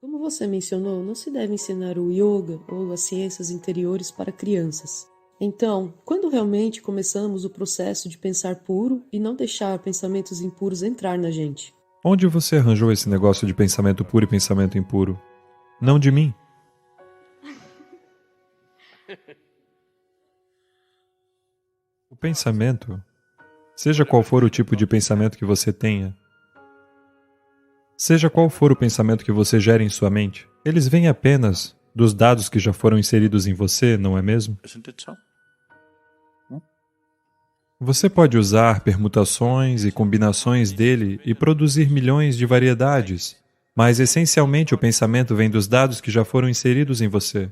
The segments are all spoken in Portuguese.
Como você mencionou, não se deve ensinar o yoga ou as ciências interiores para crianças. Então, quando realmente começamos o processo de pensar puro e não deixar pensamentos impuros entrar na gente? Onde você arranjou esse negócio de pensamento puro e pensamento impuro? Não de mim. O pensamento, seja qual for o tipo de pensamento que você tenha, seja qual for o pensamento que você gere em sua mente, eles vêm apenas dos dados que já foram inseridos em você, não é mesmo? Você pode usar permutações e combinações dele e produzir milhões de variedades, mas essencialmente o pensamento vem dos dados que já foram inseridos em você.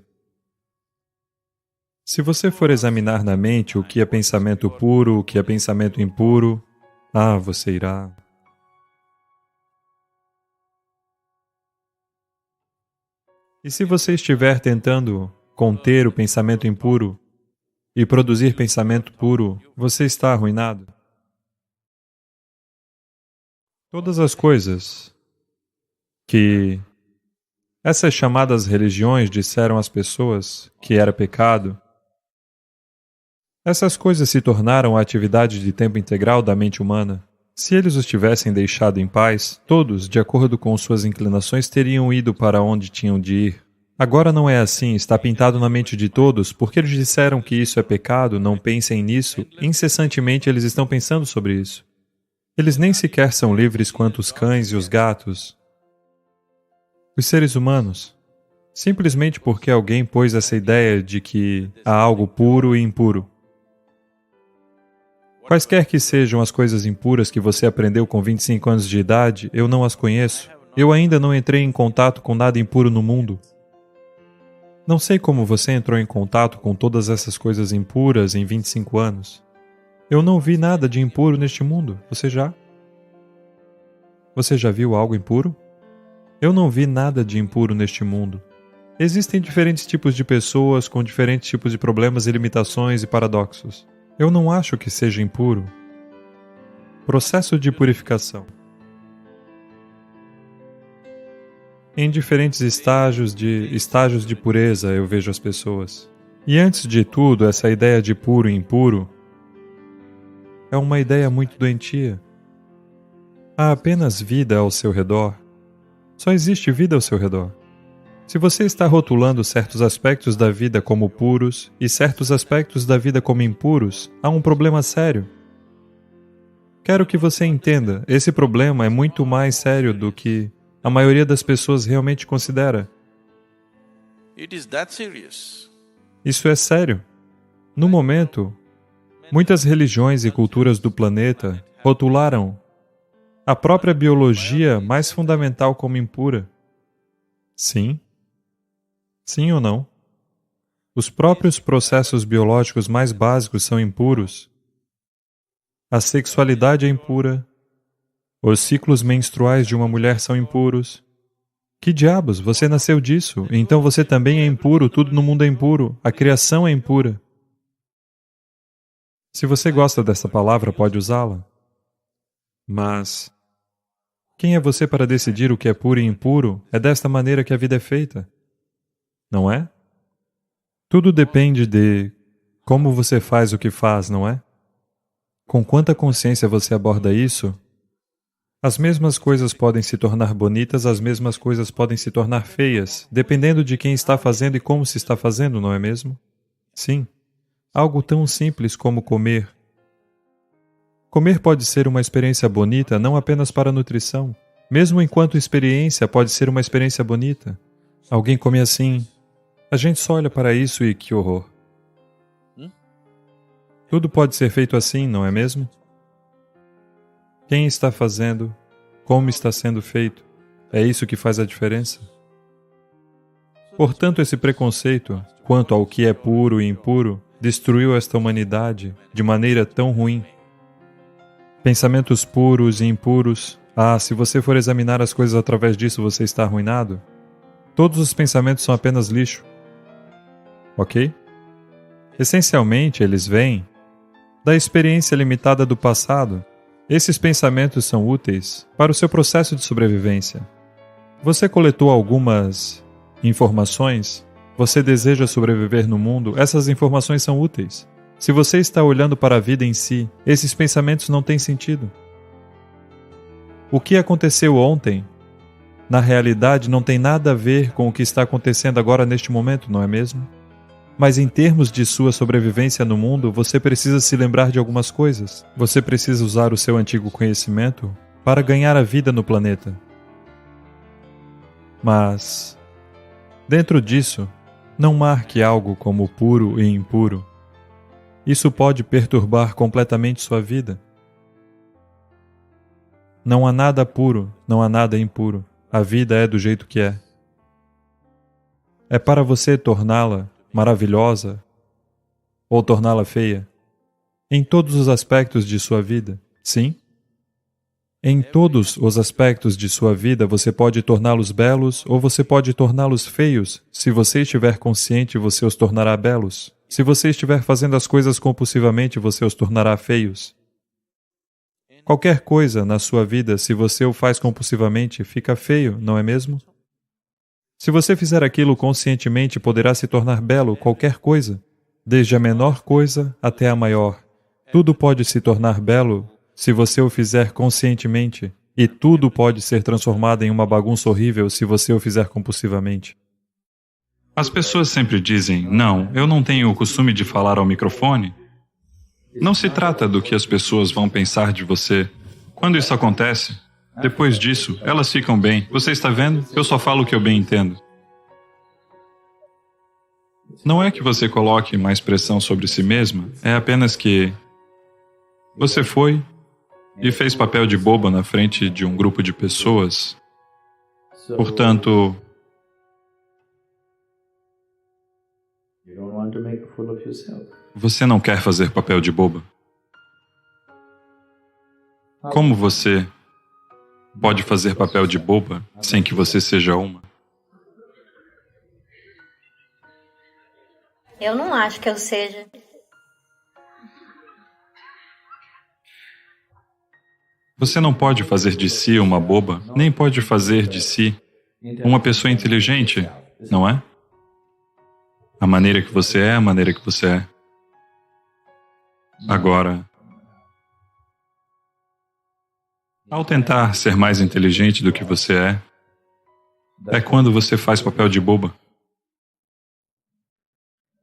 Se você for examinar na mente o que é pensamento puro, o que é pensamento impuro, você irá. E se você estiver tentando conter o pensamento impuro e produzir pensamento puro, você está arruinado. Todas as coisas que essas chamadas religiões disseram às pessoas que era pecado, essas coisas se tornaram a atividade de tempo integral da mente humana. Se eles os tivessem deixado em paz, todos, de acordo com suas inclinações, teriam ido para onde tinham de ir. Agora não é assim, está pintado na mente de todos, porque eles disseram que isso é pecado, não pensem nisso, incessantemente eles estão pensando sobre isso. Eles nem sequer são livres quanto os cães e os gatos. Os seres humanos, simplesmente porque alguém pôs essa ideia de que há algo puro e impuro. Quaisquer que sejam as coisas impuras que você aprendeu com 25 anos de idade, eu não as conheço. Eu ainda não entrei em contato com nada impuro no mundo. Não sei como você entrou em contato com todas essas coisas impuras em 25 anos. Eu não vi nada de impuro neste mundo. Você já? Você já viu algo impuro? Eu não vi nada de impuro neste mundo. Existem diferentes tipos de pessoas com diferentes tipos de problemas e limitações e paradoxos. Eu não acho que seja impuro. Processo de purificação. Em diferentes estágios de pureza eu vejo as pessoas. E antes de tudo, essa ideia de puro e impuro é uma ideia muito doentia. Há apenas vida ao seu redor. Só existe vida ao seu redor. Se você está rotulando certos aspectos da vida como puros e certos aspectos da vida como impuros, há um problema sério. Quero que você entenda, esse problema é muito mais sério do que a maioria das pessoas realmente considera. Isso é sério. No momento, muitas religiões e culturas do planeta rotularam a própria biologia mais fundamental como impura. Sim. Sim ou não? Os próprios processos biológicos mais básicos são impuros. A sexualidade é impura. Os ciclos menstruais de uma mulher são impuros. Que diabos? Você nasceu disso, então você também é impuro, tudo no mundo é impuro, a criação é impura. Se você gosta dessa palavra, pode usá-la. Mas quem é você para decidir o que é puro e impuro? É desta maneira que a vida é feita. Não é? Tudo depende de como você faz o que faz, não é? Com quanta consciência você aborda isso, as mesmas coisas podem se tornar bonitas, as mesmas coisas podem se tornar feias, dependendo de quem está fazendo e como se está fazendo, não é mesmo? Sim. Algo tão simples como comer. Comer pode ser uma experiência bonita não apenas para a nutrição. Mesmo enquanto experiência, pode ser uma experiência bonita. Alguém come assim. A gente só olha para isso e que horror. Tudo pode ser feito assim, não é mesmo? Quem está fazendo? Como está sendo feito? É isso que faz a diferença. Portanto, esse preconceito quanto ao que é puro e impuro destruiu esta humanidade de maneira tão ruim. Pensamentos puros e impuros. Se você for examinar as coisas através disso, você está arruinado. Todos os pensamentos são apenas lixo. Ok? Essencialmente, eles vêm da experiência limitada do passado. Esses pensamentos são úteis para o seu processo de sobrevivência. Você coletou algumas informações? Você deseja sobreviver no mundo? Essas informações são úteis. Se você está olhando para a vida em si, esses pensamentos não têm sentido. O que aconteceu ontem, na realidade, não tem nada a ver com o que está acontecendo agora neste momento, não é mesmo? Mas em termos de sua sobrevivência no mundo, você precisa se lembrar de algumas coisas. Você precisa usar o seu antigo conhecimento para ganhar a vida no planeta. Mas, dentro disso, não marque algo como puro e impuro. Isso pode perturbar completamente sua vida. Não há nada puro, não há nada impuro. A vida é do jeito que é. É para você torná-la maravilhosa ou torná-la feia? Em todos os aspectos de sua vida, sim? Em todos os aspectos de sua vida, você pode torná-los belos ou você pode torná-los feios. Se você estiver consciente, você os tornará belos. Se você estiver fazendo as coisas compulsivamente, você os tornará feios. Qualquer coisa na sua vida, se você o faz compulsivamente, fica feio, não é mesmo? Se você fizer aquilo conscientemente, poderá se tornar belo qualquer coisa, desde a menor coisa até a maior. Tudo pode se tornar belo se você o fizer conscientemente, e tudo pode ser transformado em uma bagunça horrível se você o fizer compulsivamente. As pessoas sempre dizem, não, eu não tenho o costume de falar ao microfone. Não se trata do que as pessoas vão pensar de você. Quando isso acontece, depois disso, elas ficam bem. Você está vendo? Eu só falo o que eu bem entendo. Não é que você coloque mais pressão sobre si mesma, é apenas que você foi e fez papel de boba na frente de um grupo de pessoas. Portanto, você não quer fazer papel de boba. Como você pode fazer papel de boba sem que você seja uma? Eu não acho que eu seja. Você não pode fazer de si uma boba, nem pode fazer de si uma pessoa inteligente, não é? A maneira que você é a maneira que você é. Agora, ao tentar ser mais inteligente do que você é quando você faz papel de boba.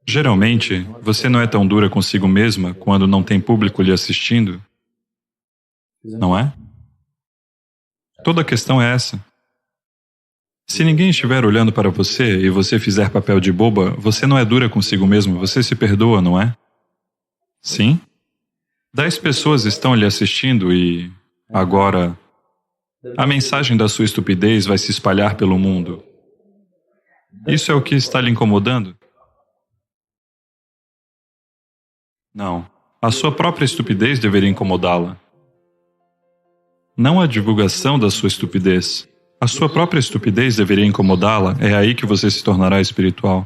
Geralmente, você não é tão dura consigo mesma quando não tem público lhe assistindo, não é? Toda a questão é essa. Se ninguém estiver olhando para você e você fizer papel de boba, você não é dura consigo mesmo, você se perdoa, não é? Sim? 10 pessoas estão lhe assistindo e, agora, a mensagem da sua estupidez vai se espalhar pelo mundo. Isso é o que está lhe incomodando? Não. A sua própria estupidez deveria incomodá-la. Não a divulgação da sua estupidez. A sua própria estupidez deveria incomodá-la, é aí que você se tornará espiritual.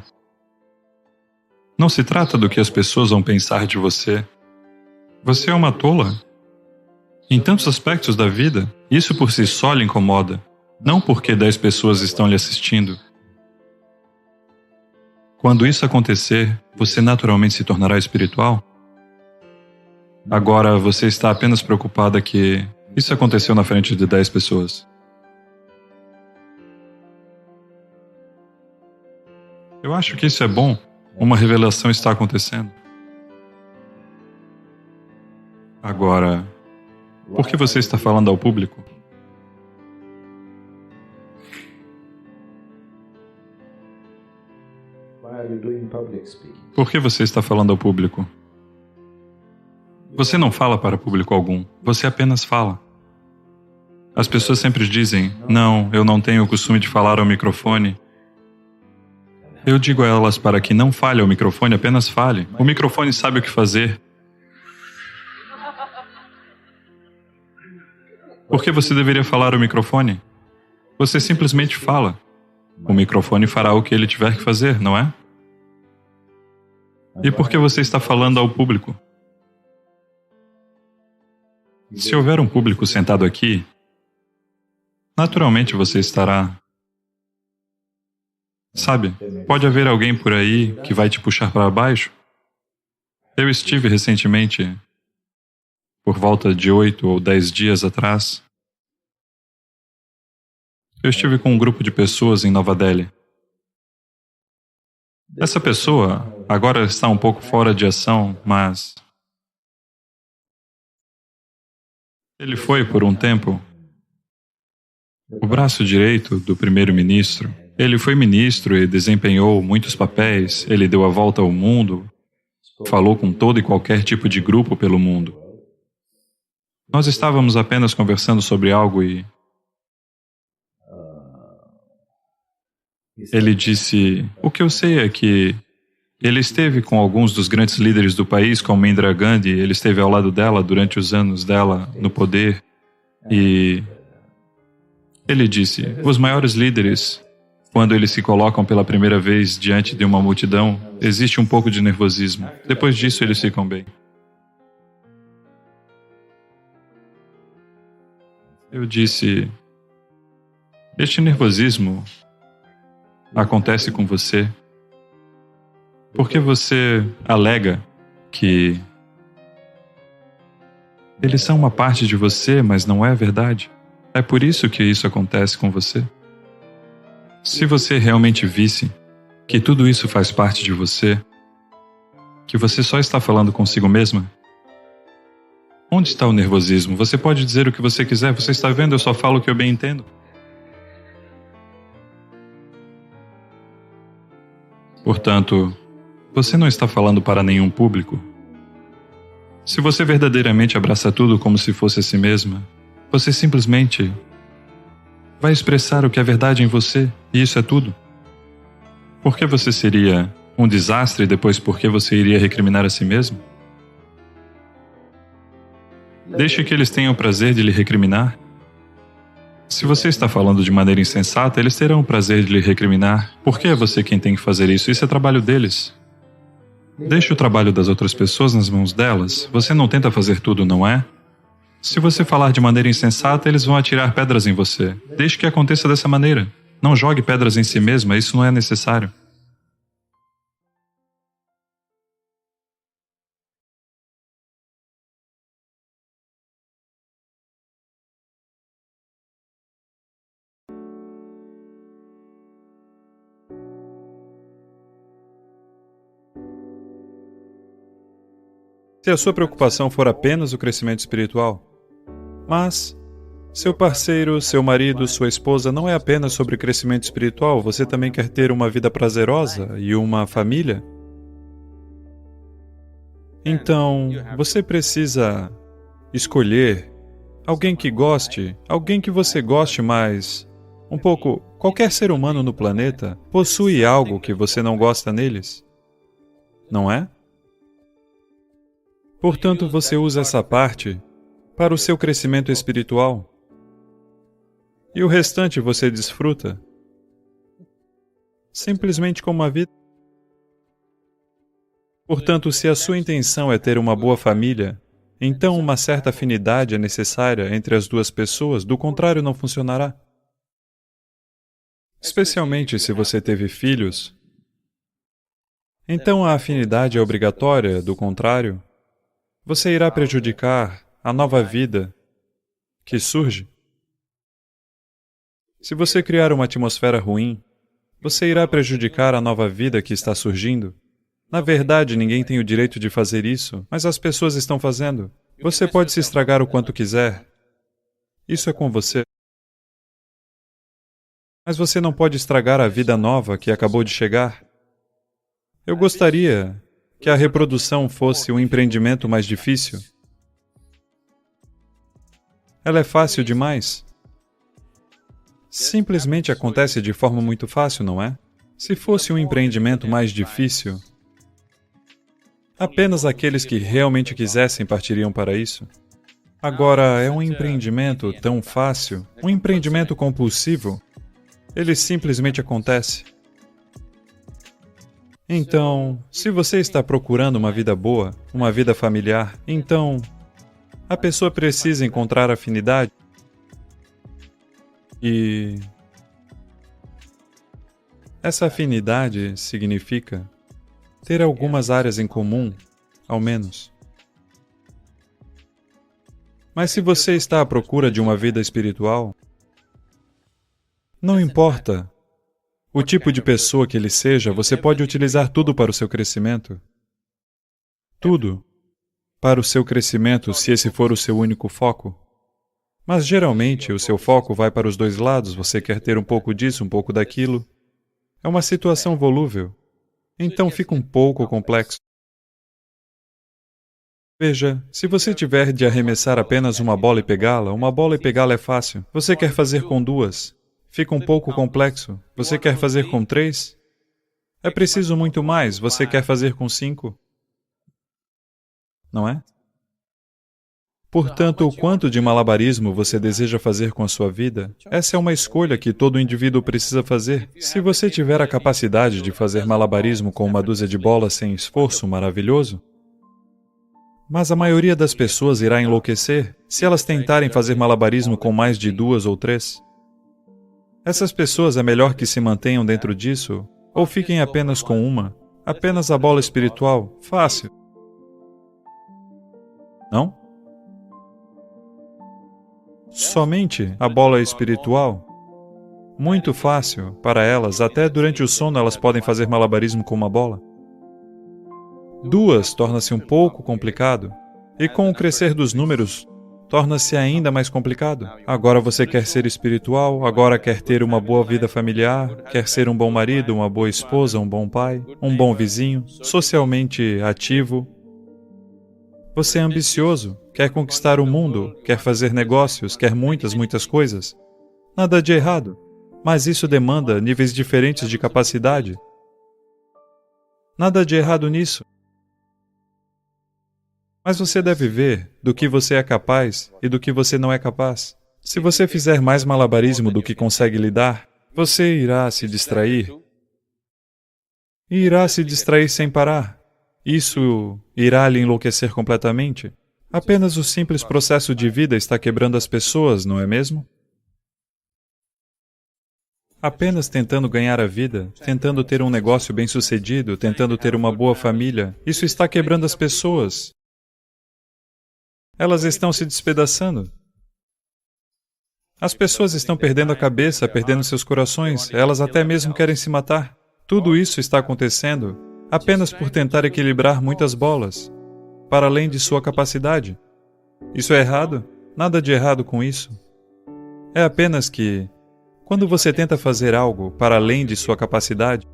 Não se trata do que as pessoas vão pensar de você. Você é uma tola. Em tantos aspectos da vida, isso por si só lhe incomoda, não porque 10 pessoas estão lhe assistindo. Quando isso acontecer, você naturalmente se tornará espiritual. Agora, você está apenas preocupada que isso aconteceu na frente de 10 pessoas. Eu acho que isso é bom. Uma revelação está acontecendo. Agora, por que você está falando ao público? Por que você está falando ao público? Você não fala para público algum, você apenas fala. As pessoas sempre dizem, não, eu não tenho o costume de falar ao microfone. Eu digo a elas para que não fale ao microfone, apenas fale. O microfone sabe o que fazer. Por que você deveria falar ao microfone? Você simplesmente fala. O microfone fará o que ele tiver que fazer, não é? E por que você está falando ao público? Se houver um público sentado aqui, naturalmente você estará Sabe, pode haver alguém por aí que vai te puxar para baixo. Eu estive recentemente, por volta de 8 ou 10 dias atrás, eu estive com um grupo de pessoas em Nova Delhi. Essa pessoa agora está um pouco fora de ação, mas ele foi, por um tempo, o braço direito do primeiro-ministro. Ele foi ministro e desempenhou muitos papéis, ele deu a volta ao mundo, falou com todo e qualquer tipo de grupo pelo mundo. Nós estávamos apenas conversando sobre algo e ele disse: o que eu sei é que ele esteve com alguns dos grandes líderes do país, como Indira Gandhi, ele esteve ao lado dela durante os anos dela no poder, e ele disse: os maiores líderes, quando eles se colocam pela primeira vez diante de uma multidão, existe um pouco de nervosismo. Depois disso, eles ficam bem. Eu disse: este nervosismo acontece com você porque você alega que eles são uma parte de você, mas não é verdade. É por isso que isso acontece com você. Se você realmente visse que tudo isso faz parte de você, que você só está falando consigo mesma, onde está o nervosismo? Você pode dizer o que você quiser, você está vendo, eu só falo o que eu bem entendo. Portanto, você não está falando para nenhum público. Se você verdadeiramente abraça tudo como se fosse a si mesma, você simplesmente vai expressar o que é verdade em você, e isso é tudo. Por que você seria um desastre e depois por que você iria recriminar a si mesmo? Deixe que eles tenham o prazer de lhe recriminar. Se você está falando de maneira insensata, eles terão o prazer de lhe recriminar. Por que é você quem tem que fazer isso? Isso é trabalho deles. Deixe o trabalho das outras pessoas nas mãos delas. Você não tenta fazer tudo, não é? Se você falar de maneira insensata, eles vão atirar pedras em você. Deixe que aconteça dessa maneira. Não jogue pedras em si mesma, isso não é necessário. Se a sua preocupação for apenas o crescimento espiritual, mas seu parceiro, seu marido, sua esposa não é apenas sobre crescimento espiritual, você também quer ter uma vida prazerosa e uma família? Então, você precisa escolher alguém que goste, alguém que você goste mais. Um pouco, qualquer ser humano no planeta possui algo que você não gosta neles, não é? Portanto, você usa essa parte para o seu crescimento espiritual. E o restante você desfruta. Simplesmente como a vida. Portanto, se a sua intenção é ter uma boa família, então uma certa afinidade é necessária entre as duas pessoas, do contrário não funcionará. Especialmente se você teve filhos. Então a afinidade é obrigatória, do contrário, você irá prejudicar a nova vida que surge. Se você criar uma atmosfera ruim, você irá prejudicar a nova vida que está surgindo. Na verdade, ninguém tem o direito de fazer isso, mas as pessoas estão fazendo. Você pode se estragar o quanto quiser. Isso é com você. Mas você não pode estragar a vida nova que acabou de chegar. Eu gostaria que a reprodução fosse um empreendimento mais difícil. Ela é fácil demais. Simplesmente acontece de forma muito fácil, não é? Se fosse um empreendimento mais difícil, apenas aqueles que realmente quisessem partiriam para isso. Agora, é um empreendimento tão fácil, um empreendimento compulsivo, ele simplesmente acontece. Então, se você está procurando uma vida boa, uma vida familiar, então a pessoa precisa encontrar afinidade Essa afinidade significa ter algumas áreas em comum, ao menos. Mas se você está à procura de uma vida espiritual, não importa o tipo de pessoa que ele seja, você pode utilizar tudo para o seu crescimento. Tudo para o seu crescimento, se esse for o seu único foco. Mas geralmente o seu foco vai para os dois lados, você quer ter um pouco disso, um pouco daquilo. É uma situação volúvel. Então fica um pouco complexo. Veja, se você tiver de arremessar apenas uma bola e pegá-la é fácil. Você quer fazer com duas? Fica um pouco complexo. Você quer fazer com três? É preciso muito mais. Você quer fazer com 5? Não é? Portanto, o quanto de malabarismo você deseja fazer com a sua vida, essa é uma escolha que todo indivíduo precisa fazer. Se você tiver a capacidade de fazer malabarismo com uma dúzia de bolas sem esforço, maravilhoso. Mas a maioria das pessoas irá enlouquecer se elas tentarem fazer malabarismo com mais de 2 ou 3. Essas pessoas é melhor que se mantenham dentro disso, ou fiquem apenas com uma. Apenas a bola espiritual. Fácil. Não? Somente a bola espiritual? Muito fácil para elas, até durante o sono elas podem fazer malabarismo com uma bola. 2 torna-se um pouco complicado, e com o crescer dos números, torna-se ainda mais complicado. Agora você quer ser espiritual, agora quer ter uma boa vida familiar, quer ser um bom marido, uma boa esposa, um bom pai, um bom vizinho, socialmente ativo. Você é ambicioso, quer conquistar o mundo, quer fazer negócios, quer muitas coisas. Nada de errado, mas isso demanda níveis diferentes de capacidade. Nada de errado nisso. Mas você deve ver do que você é capaz e do que você não é capaz. Se você fizer mais malabarismo do que consegue lidar, você irá se distrair. E irá se distrair sem parar. Isso irá lhe enlouquecer completamente. Apenas o simples processo de vida está quebrando as pessoas, não é mesmo? Apenas tentando ganhar a vida, tentando ter um negócio bem-sucedido, tentando ter uma boa família, isso está quebrando as pessoas. Elas estão se despedaçando. As pessoas estão perdendo a cabeça, perdendo seus corações, elas até mesmo querem se matar. Tudo isso está acontecendo apenas por tentar equilibrar muitas bolas, para além de sua capacidade. Isso é errado? Nada de errado com isso. É apenas que, quando você tenta fazer algo para além de sua capacidade,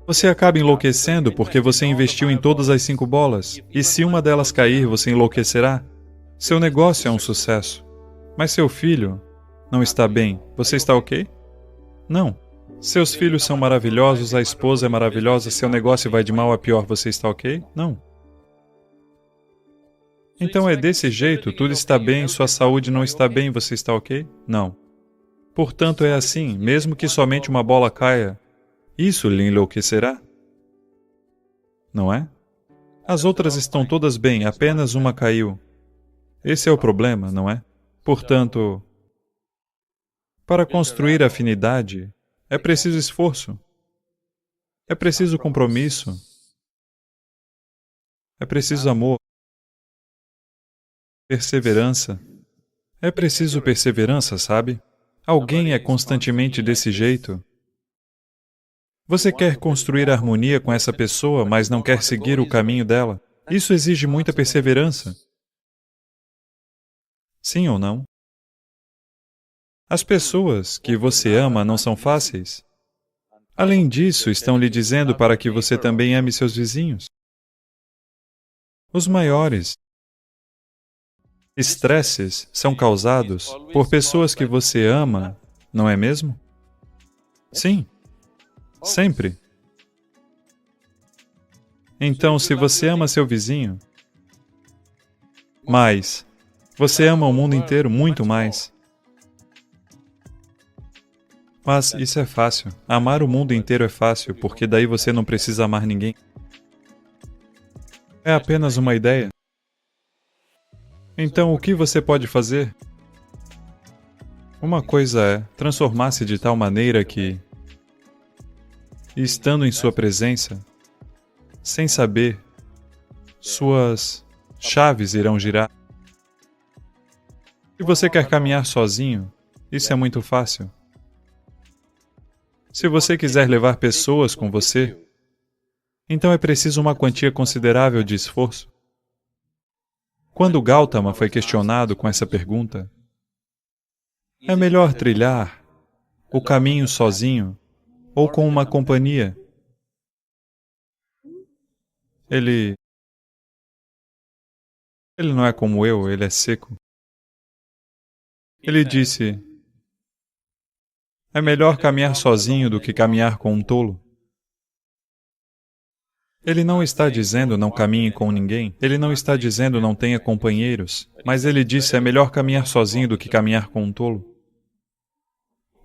você acaba enlouquecendo porque você investiu em todas as 5 bolas, e se uma delas cair, você enlouquecerá. Seu negócio é um sucesso, mas seu filho não está bem. Você está ok? Não. Seus filhos são maravilhosos, a esposa é maravilhosa, seu negócio vai de mal a pior, você está ok? Não. Então é desse jeito, tudo está bem, sua saúde não está bem, você está ok? Não. Portanto é assim, mesmo que somente uma bola caia, isso lhe enlouquecerá? Não é? As outras estão todas bem, apenas uma caiu. Esse é o problema, não é? Portanto, para construir afinidade, é preciso esforço. É preciso compromisso. É preciso amor. Perseverança. É preciso perseverança, sabe? Alguém é constantemente desse jeito. Você quer construir harmonia com essa pessoa, mas não quer seguir o caminho dela. Isso exige muita perseverança. Sim ou não? As pessoas que você ama não são fáceis. Além disso, estão lhe dizendo para que você também ame seus vizinhos. Os maiores estresses são causados por pessoas que você ama, não é mesmo? Sim, sempre. Então, se você ama seu vizinho, mais, você ama o mundo inteiro muito mais. Mas isso é fácil. Amar o mundo inteiro é fácil, porque daí você não precisa amar ninguém. É apenas uma ideia. Então, o que você pode fazer? Uma coisa é transformar-se de tal maneira que, estando em sua presença, sem saber, suas chaves irão girar. Se você quer caminhar sozinho, isso é muito fácil. Se você quiser levar pessoas com você, então é preciso uma quantia considerável de esforço. Quando Gautama foi questionado com essa pergunta, é melhor trilhar o caminho sozinho ou com uma companhia? Ele não é como eu, ele é seco. Ele disse, é melhor caminhar sozinho do que caminhar com um tolo. Ele não está dizendo não caminhe com ninguém, ele não está dizendo não tenha companheiros, mas ele disse é melhor caminhar sozinho do que caminhar com um tolo.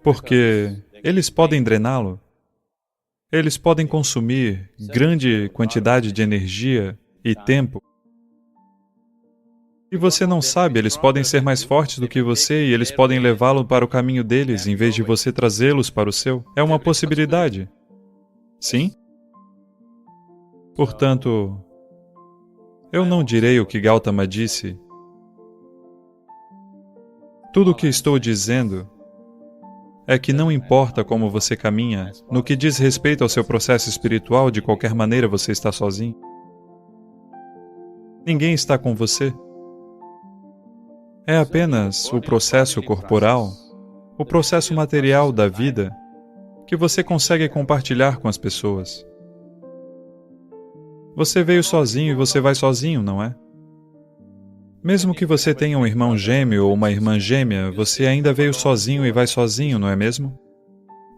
Porque eles podem drená-lo, eles podem consumir grande quantidade de energia e tempo. E você não sabe, eles podem ser mais fortes do que você e eles podem levá-lo para o caminho deles em vez de você trazê-los para o seu. É uma possibilidade. Sim? Portanto, eu não direi o que Gautama disse. Tudo o que estou dizendo é que não importa como você caminha, no que diz respeito ao seu processo espiritual, de qualquer maneira você está sozinho. Ninguém está com você. É apenas o processo corporal, o processo material da vida, que você consegue compartilhar com as pessoas. Você veio sozinho e você vai sozinho, não é? Mesmo que você tenha um irmão gêmeo ou uma irmã gêmea, você ainda veio sozinho e vai sozinho, não é mesmo?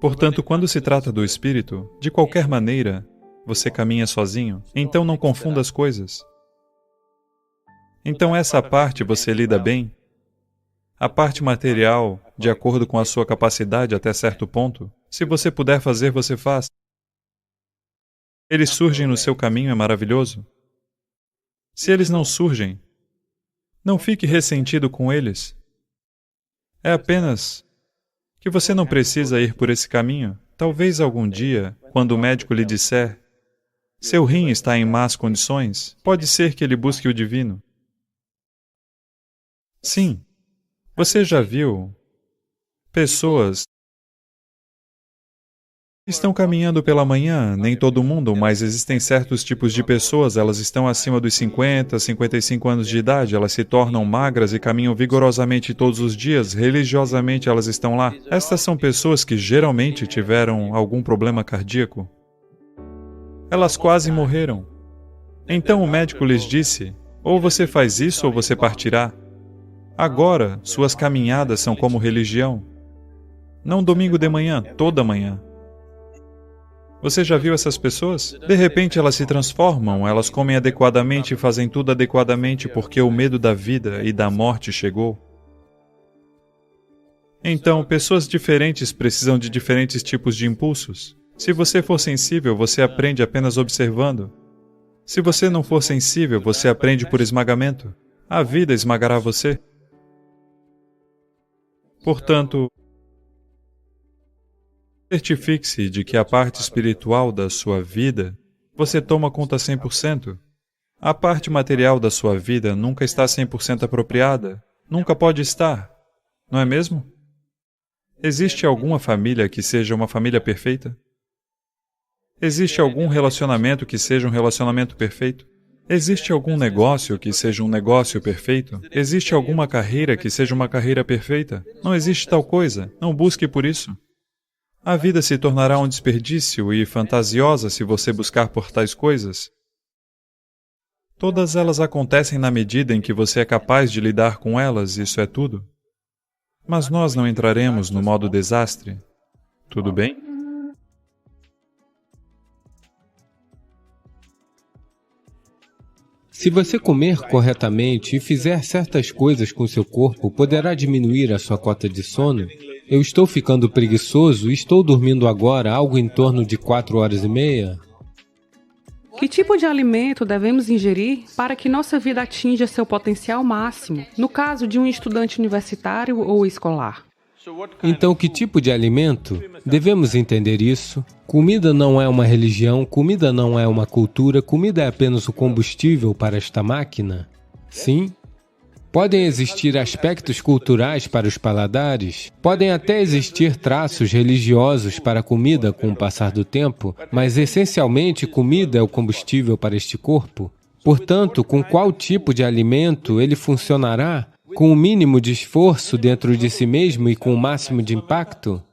Portanto, quando se trata do espírito, de qualquer maneira, você caminha sozinho, então não confunda as coisas. Então essa parte você lida bem? A parte material, de acordo com a sua capacidade até certo ponto, se você puder fazer, você faz. Eles surgem no seu caminho, é maravilhoso. Se eles não surgem, não fique ressentido com eles. É apenas que você não precisa ir por esse caminho. Talvez algum dia, quando o médico lhe disser, seu rim está em más condições, pode ser que ele busque o divino. Sim, você já viu pessoas estão caminhando pela manhã, nem todo mundo, mas existem certos tipos de pessoas, elas estão acima dos 50, 55 anos de idade, elas se tornam magras e caminham vigorosamente todos os dias, religiosamente elas estão lá. Estas são pessoas que geralmente tiveram algum problema cardíaco. Elas quase morreram. Então o médico lhes disse, ou você faz isso ou você partirá. Agora, suas caminhadas são como religião. Não domingo de manhã, toda manhã. Você já viu essas pessoas? De repente elas se transformam, elas comem adequadamente e fazem tudo adequadamente porque o medo da vida e da morte chegou. Então, pessoas diferentes precisam de diferentes tipos de impulsos. Se você for sensível, você aprende apenas observando. Se você não for sensível, você aprende por esmagamento. A vida esmagará você. Portanto, certifique-se de que a parte espiritual da sua vida você toma conta 100%. A parte material da sua vida nunca está 100% apropriada. Nunca pode estar. Não é mesmo? Existe alguma família que seja uma família perfeita? Existe algum relacionamento que seja um relacionamento perfeito? Existe algum negócio que seja um negócio perfeito? Existe alguma carreira que seja uma carreira perfeita? Não existe tal coisa. Não busque por isso. A vida se tornará um desperdício e fantasiosa se você buscar por tais coisas. Todas elas acontecem na medida em que você é capaz de lidar com elas, isso é tudo. Mas nós não entraremos no modo desastre. Tudo bem? Se você comer corretamente e fizer certas coisas com seu corpo, poderá diminuir a sua cota de sono? Eu estou ficando preguiçoso e estou dormindo agora algo em torno de 4h30? Que tipo de alimento devemos ingerir para que nossa vida atinja seu potencial máximo, no caso de um estudante universitário ou escolar? Então, que tipo de alimento? Devemos entender isso. Comida não é uma religião, comida não é uma cultura, comida é apenas o combustível para esta máquina. Sim? Podem existir aspectos culturais para os paladares, podem até existir traços religiosos para a comida com o passar do tempo, mas essencialmente comida é o combustível para este corpo. Portanto, com qual tipo de alimento ele funcionará? Com o mínimo de esforço dentro de si mesmo e com o máximo de impacto?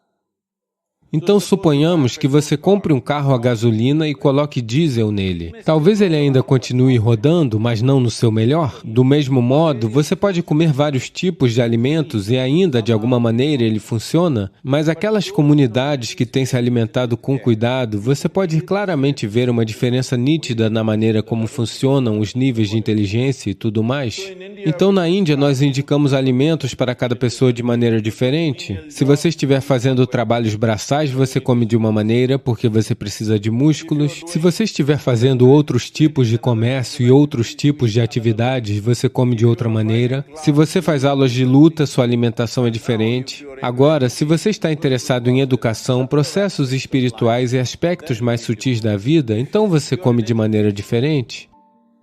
Então, suponhamos que você compre um carro a gasolina e coloque diesel nele. Talvez ele ainda continue rodando, mas não no seu melhor. Do mesmo modo, você pode comer vários tipos de alimentos e ainda, de alguma maneira, ele funciona, mas aquelas comunidades que têm se alimentado com cuidado, você pode claramente ver uma diferença nítida na maneira como funcionam os níveis de inteligência e tudo mais. Então, na Índia, nós indicamos alimentos para cada pessoa de maneira diferente. Se você estiver fazendo trabalhos braçais, você come de uma maneira porque você precisa de músculos. Se você estiver fazendo outros tipos de comércio e outros tipos de atividades, você come de outra maneira. Se você faz aulas de luta, sua alimentação é diferente. Agora, se você está interessado em educação, processos espirituais e aspectos mais sutis da vida, então você come de maneira diferente.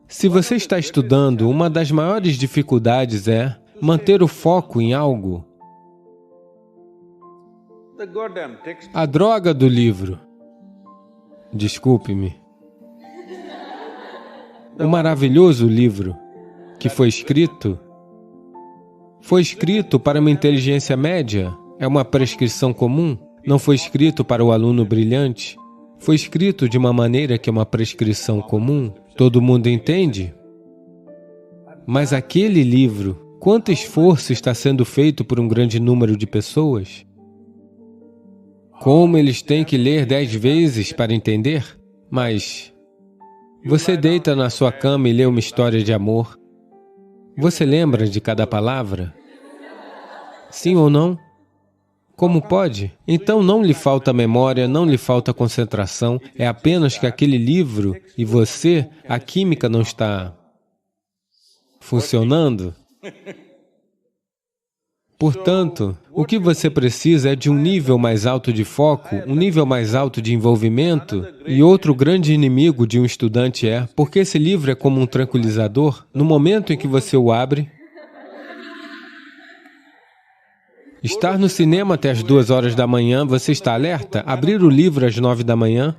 Se você está estudando, uma das maiores dificuldades é manter o foco em algo. A droga do livro. Desculpe-me. O maravilhoso livro que foi escrito para uma inteligência média. É uma prescrição comum. Não foi escrito para o aluno brilhante. Foi escrito de uma maneira que é uma prescrição comum. Todo mundo entende? Mas aquele livro, quanto esforço está sendo feito por um grande número de pessoas? Como eles têm que ler 10 vezes para entender? Mas você deita na sua cama e lê uma história de amor. Você lembra de cada palavra? Sim ou não? Como pode? Então não lhe falta memória, não lhe falta concentração, é apenas que aquele livro e você, a química não está funcionando. Portanto, o que você precisa é de um nível mais alto de foco, um nível mais alto de envolvimento. E outro grande inimigo de um estudante é, porque esse livro é como um tranquilizador, no momento em que você o abre, estar no cinema até as 2 horas da manhã, você está alerta? Abrir o livro às 9 da manhã,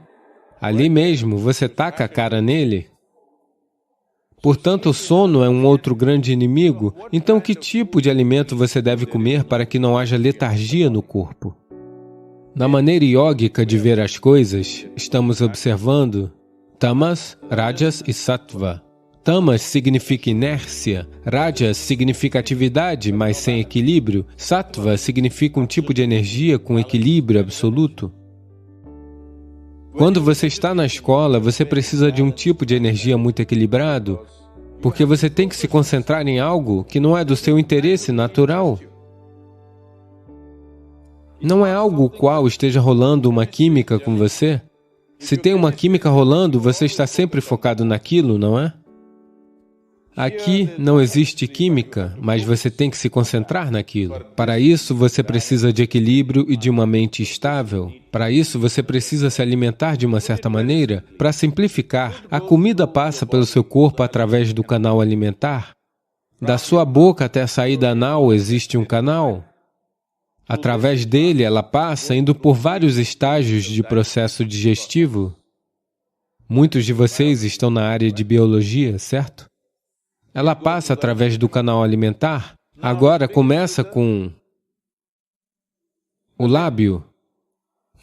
ali mesmo, você taca a cara nele. Portanto, o sono é um outro grande inimigo. Então, que tipo de alimento você deve comer para que não haja letargia no corpo? Na maneira iógica de ver as coisas, estamos observando Tamas, Rajas e Sattva. Tamas significa inércia, Rajas significa atividade, mas sem equilíbrio, Sattva significa um tipo de energia com equilíbrio absoluto. Quando você está na escola, você precisa de um tipo de energia muito equilibrado, porque você tem que se concentrar em algo que não é do seu interesse natural. Não é algo qual esteja rolando uma química com você. Se tem uma química rolando, você está sempre focado naquilo, não é? Aqui não existe química, mas você tem que se concentrar naquilo. Para isso, você precisa de equilíbrio e de uma mente estável. Para isso, você precisa se alimentar de uma certa maneira. Para simplificar, a comida passa pelo seu corpo através do canal alimentar. Da sua boca até a saída anal existe um canal. Através dele, ela passa indo por vários estágios de processo digestivo. Muitos de vocês estão na área de biologia, certo? Ela passa através do canal alimentar. Agora começa com o lábio.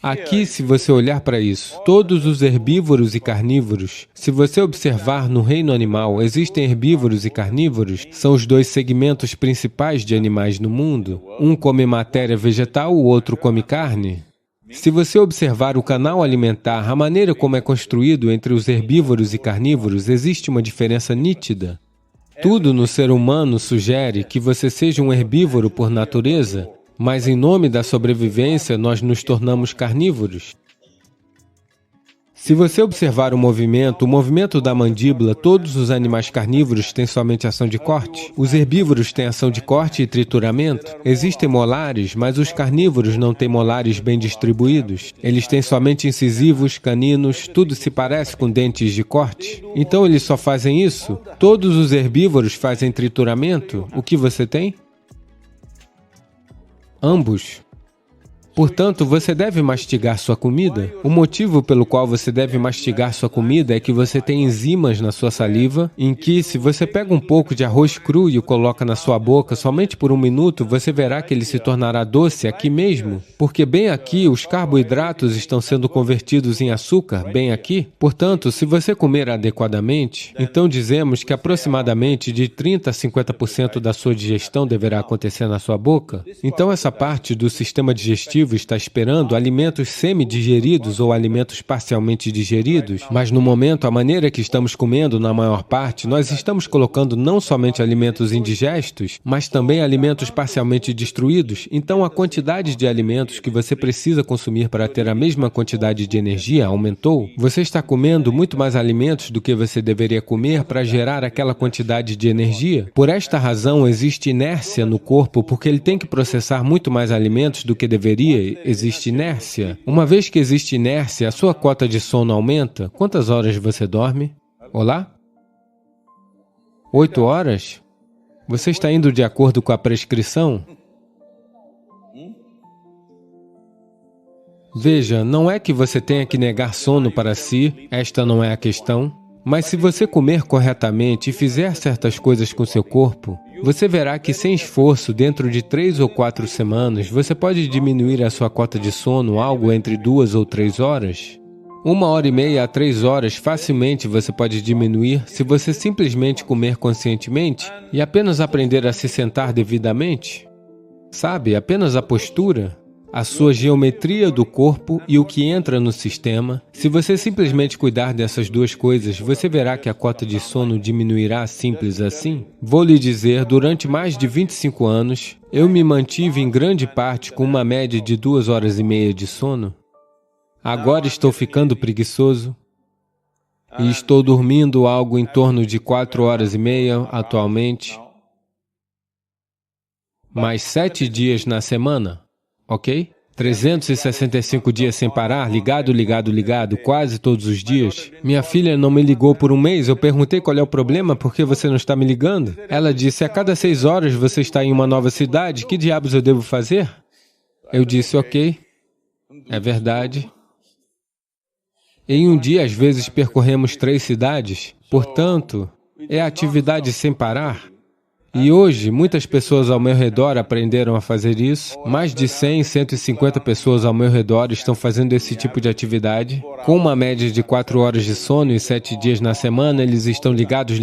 Aqui, se você olhar para isso, todos os herbívoros e carnívoros, se você observar no reino animal, existem herbívoros e carnívoros, são os 2 segmentos principais de animais no mundo. Um come matéria vegetal, o outro come carne. Se você observar o canal alimentar, a maneira como é construído entre os herbívoros e carnívoros, existe uma diferença nítida. Tudo no ser humano sugere que você seja um herbívoro por natureza, mas em nome da sobrevivência nós nos tornamos carnívoros. Se você observar o movimento da mandíbula, todos os animais carnívoros têm somente ação de corte. Os herbívoros têm ação de corte e trituramento. Existem molares, mas os carnívoros não têm molares bem distribuídos. Eles têm somente incisivos, caninos, tudo se parece com dentes de corte. Então eles só fazem isso? Todos os herbívoros fazem trituramento? O que você tem? Ambos. Portanto, você deve mastigar sua comida. O motivo pelo qual você deve mastigar sua comida é que você tem enzimas na sua saliva, em que, se você pega um pouco de arroz cru e o coloca na sua boca somente por 1 minuto, você verá que ele se tornará doce aqui mesmo. Porque bem aqui, os carboidratos estão sendo convertidos em açúcar, bem aqui. Portanto, se você comer adequadamente, então dizemos que aproximadamente de 30% a 50% da sua digestão deverá acontecer na sua boca. Então, essa parte do sistema digestivo está esperando alimentos semi-digeridos ou alimentos parcialmente digeridos, mas no momento, a maneira que estamos comendo, na maior parte, nós estamos colocando não somente alimentos indigestos, mas também alimentos parcialmente destruídos. Então, a quantidade de alimentos que você precisa consumir para ter a mesma quantidade de energia aumentou. Você está comendo muito mais alimentos do que você deveria comer para gerar aquela quantidade de energia. Por esta razão, existe inércia no corpo, porque ele tem que processar muito mais alimentos do que deveria. Existe inércia. Uma vez que existe inércia, a sua cota de sono aumenta. Quantas horas você dorme? Olá? 8 horas? Você está indo de acordo com a prescrição? Veja, não é que você tenha que negar sono para si, esta não é a questão. Mas se você comer corretamente e fizer certas coisas com seu corpo, você verá que sem esforço, dentro de 3 ou 4 semanas, você pode diminuir a sua cota de sono algo entre 2 ou 3 horas. 1h30 a 3 horas facilmente você pode diminuir se você simplesmente comer conscientemente e apenas aprender a se sentar devidamente. Sabe, apenas a postura. A sua geometria do corpo e o que entra no sistema. Se você simplesmente cuidar dessas duas coisas, você verá que a cota de sono diminuirá simples assim. Vou lhe dizer, durante mais de 25 anos, eu me mantive em grande parte com uma média de 2h30 de sono. Agora estou ficando preguiçoso e estou dormindo algo em torno de 4h30 atualmente, mais 7 dias na semana. Ok? 365 dias sem parar, ligado, quase todos os dias. Minha filha não me ligou por 1 mês, eu perguntei qual é o problema, por que você não está me ligando? Ela disse, a cada 6 horas você está em uma nova cidade, que diabos eu devo fazer? Eu disse, ok, é verdade. Em um dia, às vezes, percorremos 3 cidades, portanto, é atividade sem parar. E hoje, muitas pessoas ao meu redor aprenderam a fazer isso. Mais de 100, 150 pessoas ao meu redor estão fazendo esse tipo de atividade. Com uma média de 4 horas de sono e 7 dias na semana, eles estão ligados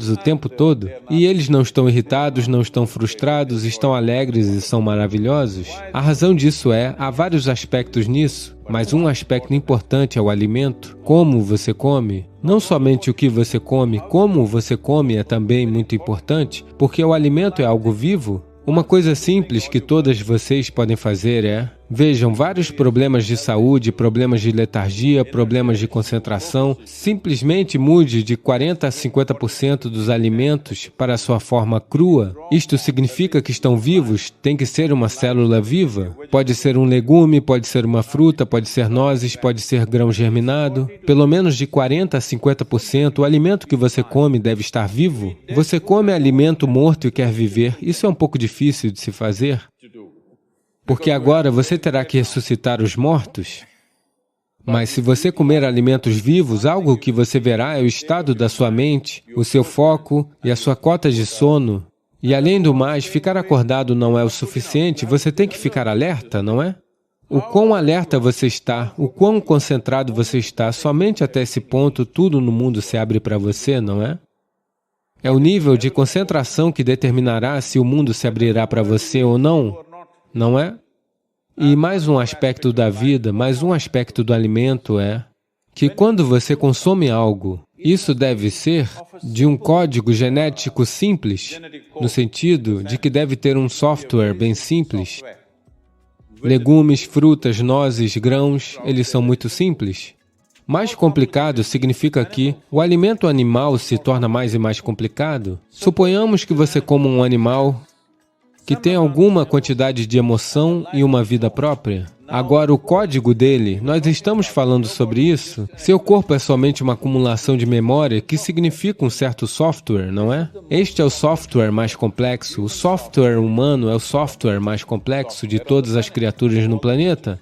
o tempo todo. E eles não estão irritados, não estão frustrados, estão alegres e são maravilhosos. A razão disso há vários aspectos nisso. Mas um aspecto importante é o alimento, como você come. Não somente o que você come, como você come é também muito importante, porque o alimento é algo vivo. Uma coisa simples que todas vocês podem fazer é... Vejam, vários problemas de saúde, problemas de letargia, problemas de concentração. Simplesmente mude de 40% a 50% dos alimentos para a sua forma crua. Isto significa que estão vivos, tem que ser uma célula viva. Pode ser um legume, pode ser uma fruta, pode ser nozes, pode ser grão germinado. Pelo menos de 40% a 50%, o alimento que você come deve estar vivo. Você come alimento morto e quer viver. Isso é um pouco difícil de se fazer. Porque agora você terá que ressuscitar os mortos. Mas se você comer alimentos vivos, algo que você verá é o estado da sua mente, o seu foco e a sua cota de sono. E além do mais, ficar acordado não é o suficiente, você tem que ficar alerta, não é? O quão alerta você está, o quão concentrado você está, somente até esse ponto tudo no mundo se abre para você, não é? É o nível de concentração que determinará se o mundo se abrirá para você ou não. Não é? E mais um aspecto da vida, mais um aspecto do alimento é que quando você consome algo, isso deve ser de um código genético simples, no sentido de que deve ter um software bem simples. Legumes, frutas, nozes, grãos, eles são muito simples. Mais complicado significa que o alimento animal se torna mais e mais complicado. Suponhamos que você coma um animal que tem alguma quantidade de emoção e uma vida própria. Agora, o código dele, nós estamos falando sobre isso. Seu corpo é somente uma acumulação de memória, que significa um certo software, não é? Este é o software mais complexo. O software humano é o software mais complexo de todas as criaturas no planeta.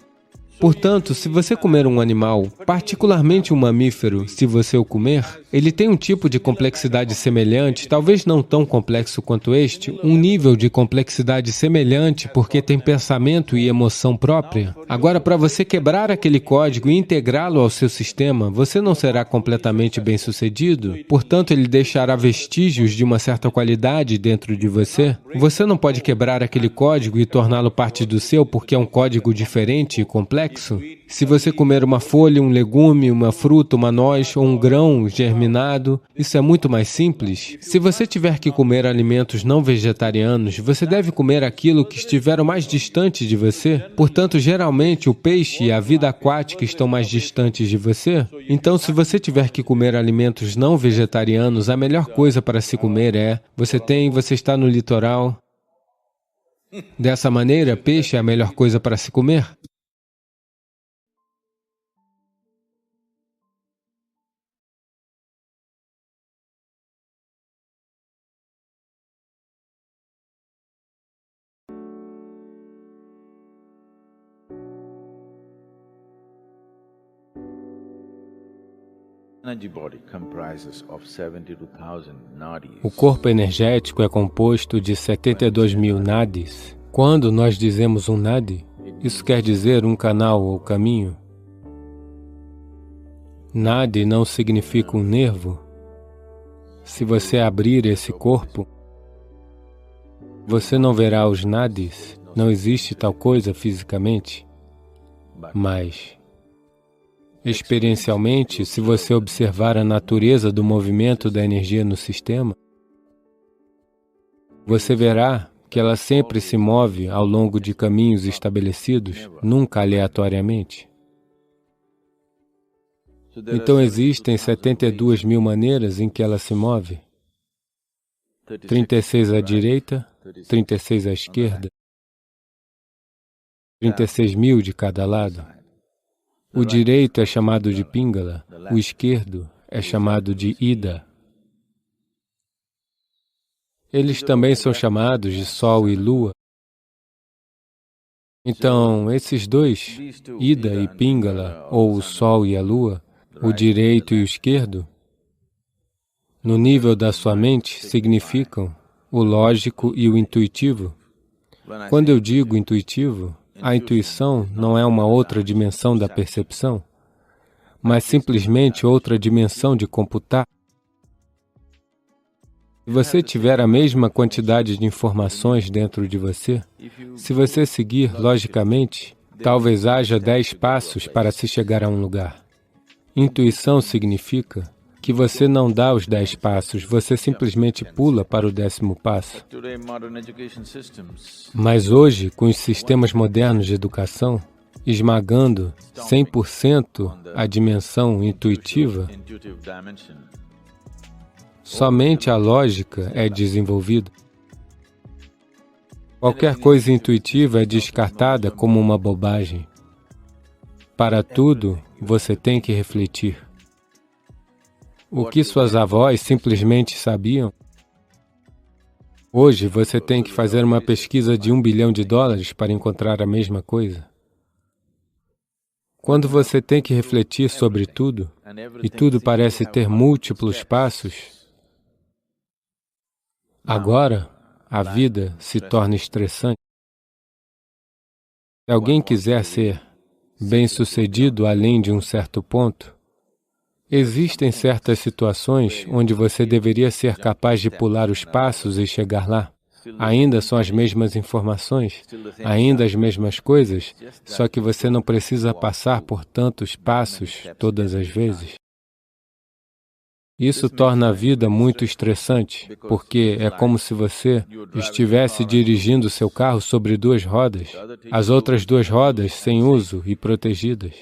Portanto, se você comer um animal, particularmente um mamífero, se você o comer, ele tem um tipo de complexidade semelhante, talvez não tão complexo quanto este, um nível de complexidade semelhante porque tem pensamento e emoção própria. Agora, para você quebrar aquele código e integrá-lo ao seu sistema, você não será completamente bem-sucedido, portanto, ele deixará vestígios de uma certa qualidade dentro de você. Você não pode quebrar aquele código e torná-lo parte do seu porque é um código diferente e complexo. Se você comer uma folha, um legume, uma fruta, uma noz ou um grão germinado, isso é muito mais simples. Se você tiver que comer alimentos não vegetarianos, você deve comer aquilo que estiver o mais distante de você. Portanto, geralmente, o peixe e a vida aquática estão mais distantes de você. Então, se você tiver que comer alimentos não vegetarianos, a melhor coisa para se comer é, você está no litoral. Dessa maneira, peixe é a melhor coisa para se comer. O corpo energético é composto de 72.000 nadis. Quando nós dizemos um nadi, isso quer dizer um canal ou caminho. Nadi não significa um nervo. Se você abrir esse corpo, você não verá os nadis. Não existe tal coisa fisicamente, mas experiencialmente, se você observar a natureza do movimento da energia no sistema, você verá que ela sempre se move ao longo de caminhos estabelecidos, nunca aleatoriamente. Então existem 72.000 maneiras em que ela se move. 36 à direita, 36 à esquerda, 36.000 de cada lado. O direito é chamado de Pingala, o esquerdo é chamado de Ida. Eles também são chamados de Sol e Lua. Então, esses dois, Ida e Pingala, ou o Sol e a Lua, o direito e o esquerdo, no nível da sua mente, significam o lógico e o intuitivo. Quando eu digo intuitivo, a intuição não é uma outra dimensão da percepção, mas simplesmente outra dimensão de computar. Se você tiver a mesma quantidade de informações dentro de você, se você seguir logicamente, talvez haja 10 passos para se chegar a um lugar. Intuição significa que você não dá os 10 passos, você simplesmente pula para o 10º passo. Mas hoje, com os sistemas modernos de educação, esmagando 100% a dimensão intuitiva, somente a lógica é desenvolvida. Qualquer coisa intuitiva é descartada como uma bobagem. Para tudo, você tem que refletir. O que suas avós simplesmente sabiam? Hoje você tem que fazer uma pesquisa de $1 bilhão para encontrar a mesma coisa. Quando você tem que refletir sobre tudo, e tudo parece ter múltiplos passos, agora a vida se torna estressante. Se alguém quiser ser bem-sucedido além de um certo ponto, existem certas situações onde você deveria ser capaz de pular os passos e chegar lá. Ainda são as mesmas informações, ainda as mesmas coisas, só que você não precisa passar por tantos passos todas as vezes. Isso torna a vida muito estressante, porque é como se você estivesse dirigindo seu carro sobre 2 rodas, as outras 2 rodas sem uso e protegidas.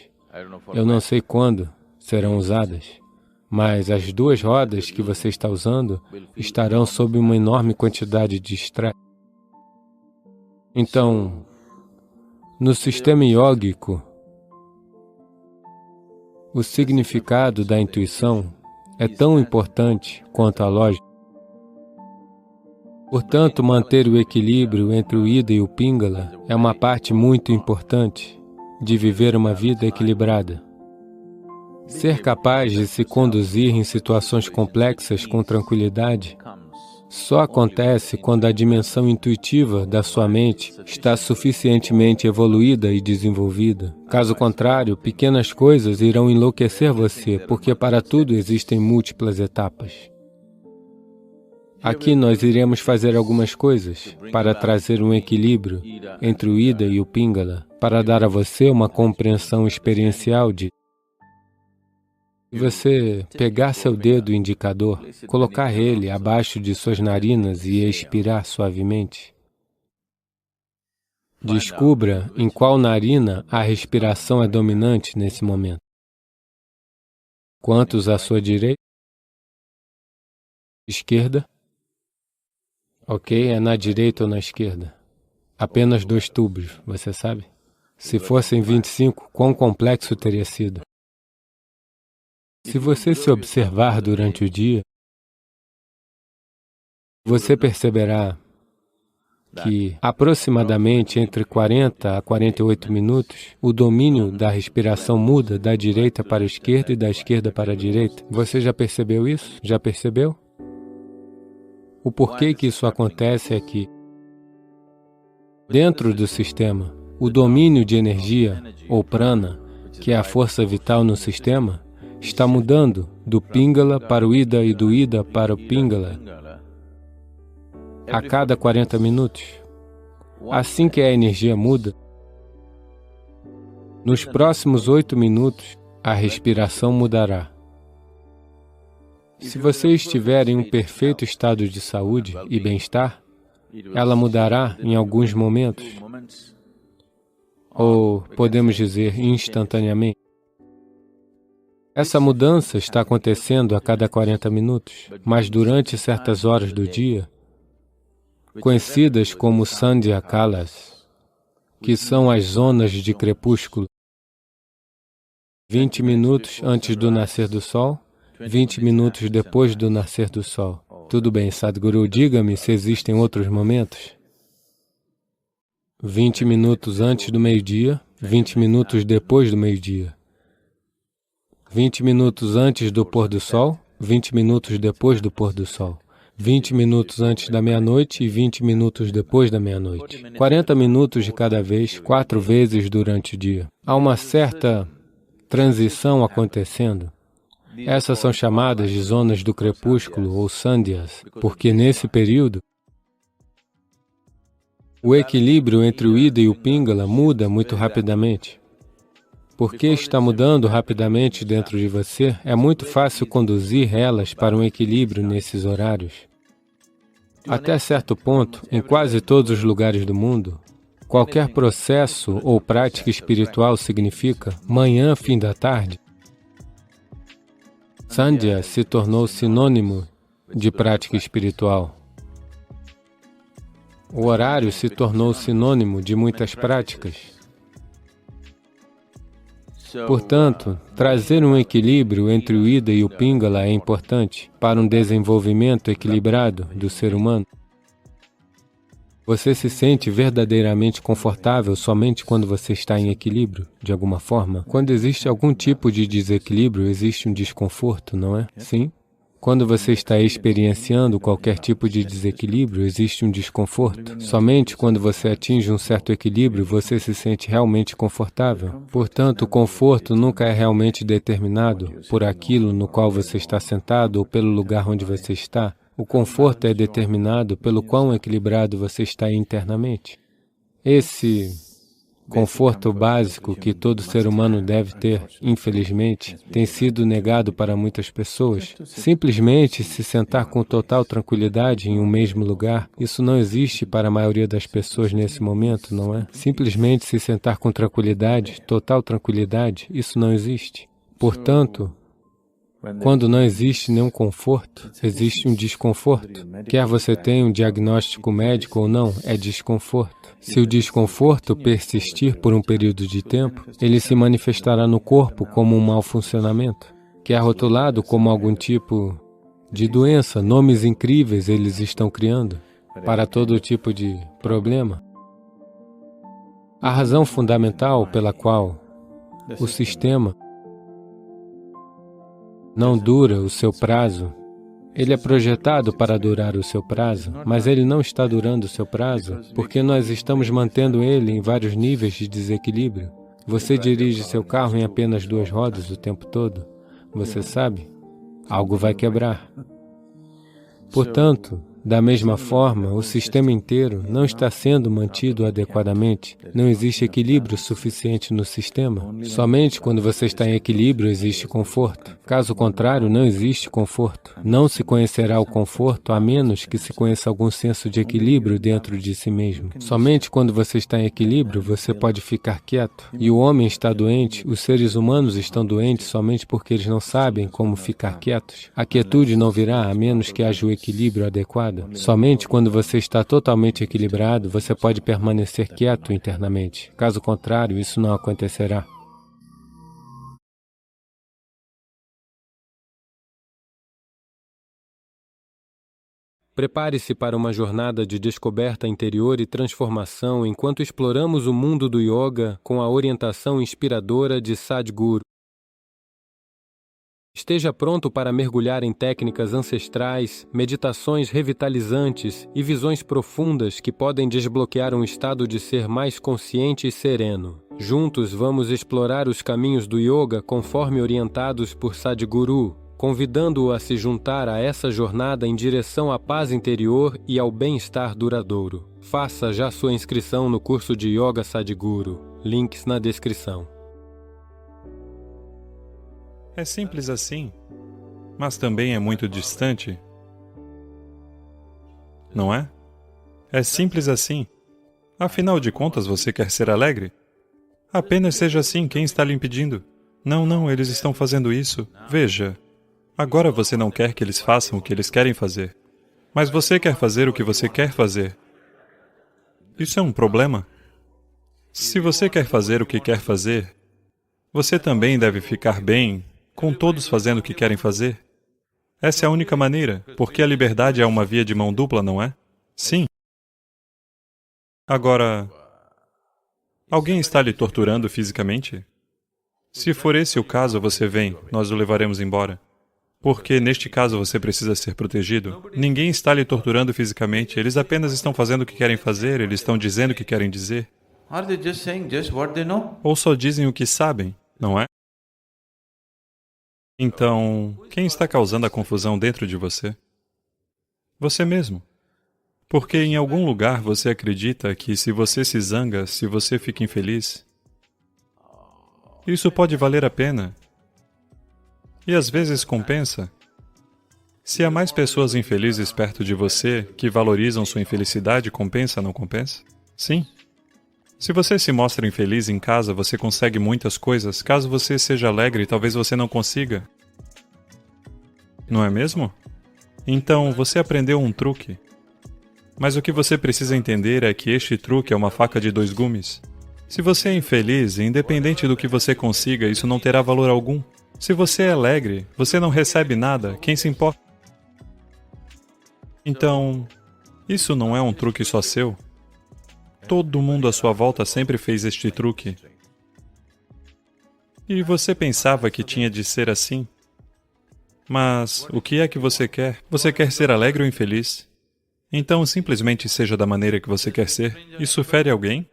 Eu não sei quando. serão usadas, mas as 2 rodas que você está usando estarão sob uma enorme quantidade de estresse. Então, no sistema iógico, o significado da intuição é tão importante quanto a lógica. Portanto, manter o equilíbrio entre o Ida e o Pingala é uma parte muito importante de viver uma vida equilibrada. Ser capaz de se conduzir em situações complexas com tranquilidade só acontece quando a dimensão intuitiva da sua mente está suficientemente evoluída e desenvolvida. Caso contrário, pequenas coisas irão enlouquecer você, porque para tudo existem múltiplas etapas. Aqui nós iremos fazer algumas coisas para trazer um equilíbrio entre o Ida e o Pingala, para dar a você uma compreensão experiencial de você pegar seu dedo indicador, colocar ele abaixo de suas narinas e expirar suavemente. Descubra em qual narina a respiração é dominante nesse momento. Quantos à sua direita? Esquerda? Ok, é na direita ou na esquerda? Apenas 2 tubos, você sabe? Se fossem 25, quão complexo teria sido? Se você se observar durante o dia, você perceberá que aproximadamente entre 40 a 48 minutos, o domínio da respiração muda da direita para a esquerda e da esquerda para a direita. Você já percebeu isso? Já percebeu? O porquê que isso acontece é que, dentro do sistema, o domínio de energia, ou prana, que é a força vital no sistema, está mudando do Pingala para o Ida e do Ida para o Pingala a cada 40 minutos. Assim que a energia muda, nos próximos 8 minutos, a respiração mudará. Se você estiver em um perfeito estado de saúde e bem-estar, ela mudará em alguns momentos, ou podemos dizer instantaneamente. Essa mudança está acontecendo a cada 40 minutos, mas durante certas horas do dia, conhecidas como Sandhya Kalas, que são as zonas de crepúsculo, 20 minutos antes do nascer do sol, 20 minutos depois do nascer do sol. Tudo bem, Sadhguru, diga-me se existem outros momentos. 20 minutos antes do meio-dia, 20 minutos depois do meio-dia. 20 minutos antes do pôr do sol, 20 minutos depois do pôr do sol. 20 minutos antes da meia-noite e 20 minutos depois da meia-noite. 40 minutos de cada vez, 4 vezes durante o dia. Há uma certa transição acontecendo. Essas são chamadas de zonas do crepúsculo ou sandhyas, porque nesse período, o equilíbrio entre o Ida e o Pingala muda muito rapidamente. Porque está mudando rapidamente dentro de você, é muito fácil conduzir elas para um equilíbrio nesses horários. Até certo ponto, em quase todos os lugares do mundo, qualquer processo ou prática espiritual significa manhã, fim da tarde. Sandhya se tornou sinônimo de prática espiritual. O horário se tornou sinônimo de muitas práticas. Portanto, trazer um equilíbrio entre o Ida e o Pingala é importante para um desenvolvimento equilibrado do ser humano. Você se sente verdadeiramente confortável somente quando você está em equilíbrio, de alguma forma? Quando existe algum tipo de desequilíbrio, existe um desconforto, não é? Sim? Quando você está experienciando qualquer tipo de desequilíbrio, existe um desconforto. Somente quando você atinge um certo equilíbrio, você se sente realmente confortável. Portanto, o conforto nunca é realmente determinado por aquilo no qual você está sentado ou pelo lugar onde você está. O conforto é determinado pelo quão equilibrado você está internamente. Esse conforto básico que todo ser humano deve ter, infelizmente, tem sido negado para muitas pessoas. Simplesmente se sentar com total tranquilidade em um mesmo lugar, isso não existe para a maioria das pessoas nesse momento, não é? Simplesmente se sentar com tranquilidade, total tranquilidade, isso não existe. Portanto, Quando não existe nenhum conforto, existe um desconforto. Quer você tenha um diagnóstico médico ou não, é desconforto. Se o desconforto persistir por um período de tempo, ele se manifestará no corpo como um mau funcionamento, que é rotulado como algum tipo de doença. Nomes incríveis eles estão criando para todo tipo de problema. A razão fundamental pela qual o sistema não dura o seu prazo, ele é projetado para durar o seu prazo, mas ele não está durando o seu prazo porque nós estamos mantendo ele em vários níveis de desequilíbrio. Você dirige seu carro em apenas 2 rodas o tempo todo. Você sabe, algo vai quebrar. Portanto, da mesma forma, o sistema inteiro não está sendo mantido adequadamente. Não existe equilíbrio suficiente no sistema. Somente quando você está em equilíbrio existe conforto. Caso contrário, não existe conforto. Não se conhecerá o conforto a menos que se conheça algum senso de equilíbrio dentro de si mesmo. Somente quando você está em equilíbrio, você pode ficar quieto. E o homem está doente, os seres humanos estão doentes somente porque eles não sabem como ficar quietos. A quietude não virá a menos que haja o equilíbrio adequado. Somente quando você está totalmente equilibrado, você pode permanecer quieto internamente. Caso contrário, isso não acontecerá. Prepare-se para uma jornada de descoberta interior e transformação enquanto exploramos o mundo do yoga com a orientação inspiradora de Sadhguru. Esteja pronto para mergulhar em técnicas ancestrais, meditações revitalizantes e visões profundas que podem desbloquear um estado de ser mais consciente e sereno. Juntos vamos explorar os caminhos do yoga conforme orientados por Sadhguru, convidando-o a se juntar a essa jornada em direção à paz interior e ao bem-estar duradouro. Faça já sua inscrição no curso de Yoga Sadhguru. Links na descrição. É simples assim, mas também é muito distante, não é? É simples assim. Afinal de contas, você quer ser alegre? Apenas seja assim, quem está lhe impedindo? Não, eles estão fazendo isso. Veja, agora você não quer que eles façam o que eles querem fazer, mas você quer fazer o que você quer fazer. Isso é um problema. Se você quer fazer o que quer fazer, você também deve ficar bem com todos fazendo o que querem fazer. Essa é a única maneira, porque a liberdade é uma via de mão dupla, não é? Sim. Agora, alguém está lhe torturando fisicamente? Se for esse o caso, você vem, nós o levaremos embora. Porque, neste caso, você precisa ser protegido. Ninguém está lhe torturando fisicamente, eles apenas estão fazendo o que querem fazer, eles estão dizendo o que querem dizer. Ou só dizem o que sabem, não é? Então, quem está causando a confusão dentro de você? Você mesmo. Porque em algum lugar você acredita que se você se zanga, se você fica infeliz, isso pode valer a pena. E às vezes compensa. Se há mais pessoas infelizes perto de você que valorizam sua infelicidade, compensa, não compensa? Sim. Se você se mostra infeliz em casa, você consegue muitas coisas. Caso você seja alegre, talvez você não consiga. Não é mesmo? Então, você aprendeu um truque. Mas o que você precisa entender é que este truque é uma faca de 2 gumes. Se você é infeliz, independente do que você consiga, isso não terá valor algum. Se você é alegre, você não recebe nada, quem se importa? Então, isso não é um truque só seu. Todo mundo à sua volta sempre fez este truque. E você pensava que tinha de ser assim? Mas o que é que você quer? Você quer ser alegre ou infeliz? Então simplesmente seja da maneira que você quer ser. Isso fere alguém?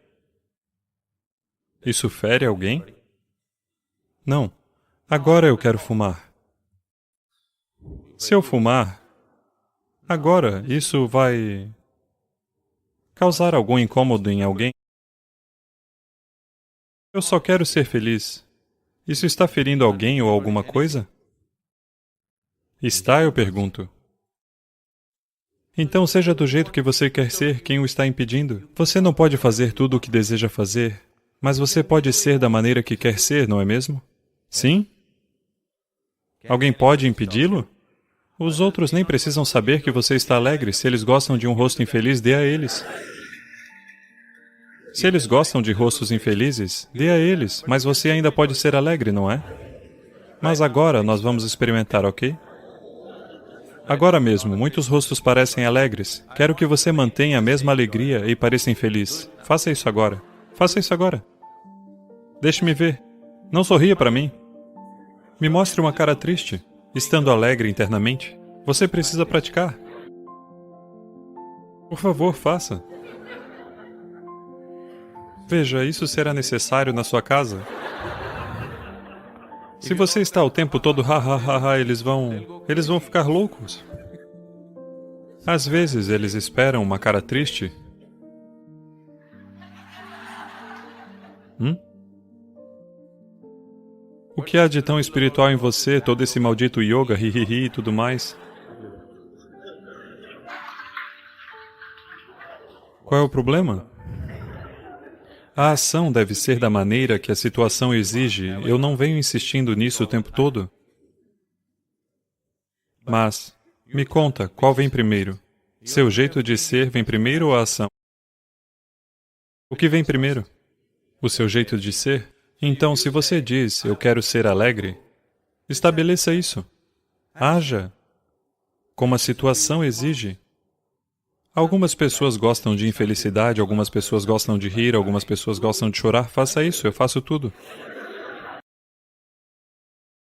Isso fere alguém? Não. Agora eu quero fumar. Se eu fumar, agora isso vai causar algum incômodo em alguém? Eu só quero ser feliz. Isso está ferindo alguém ou alguma coisa? Está, eu pergunto. Então seja do jeito que você quer ser, quem o está impedindo? Você não pode fazer tudo o que deseja fazer, mas você pode ser da maneira que quer ser, não é mesmo? Sim? Alguém pode impedi-lo? Os outros nem precisam saber que você está alegre. Se eles gostam de um rosto infeliz, dê a eles. Se eles gostam de rostos infelizes, dê a eles, mas você ainda pode ser alegre, não é? Mas agora nós vamos experimentar, ok? Agora mesmo, muitos rostos parecem alegres. Quero que você mantenha a mesma alegria e pareça infeliz. Faça isso agora. Faça isso agora. Deixe-me ver. Não sorria para mim. Me mostre uma cara triste, estando alegre internamente. Você precisa praticar. Por favor, faça. Veja, isso será necessário na sua casa. Se você está o tempo todo ha ha ha ha, eles vão ficar loucos. Às vezes eles esperam uma cara triste. O que há de tão espiritual em você, todo esse maldito yoga, hi e tudo mais? Qual é o problema? A ação deve ser da maneira que a situação exige. Eu não venho insistindo nisso o tempo todo. Mas, me conta, qual vem primeiro? Seu jeito de ser vem primeiro ou a ação? O que vem primeiro? O seu jeito de ser? Então, se você diz, eu quero ser alegre, estabeleça isso. Haja como a situação exige. Algumas pessoas gostam de infelicidade, algumas pessoas gostam de rir, algumas pessoas gostam de chorar. Faça isso, eu faço tudo.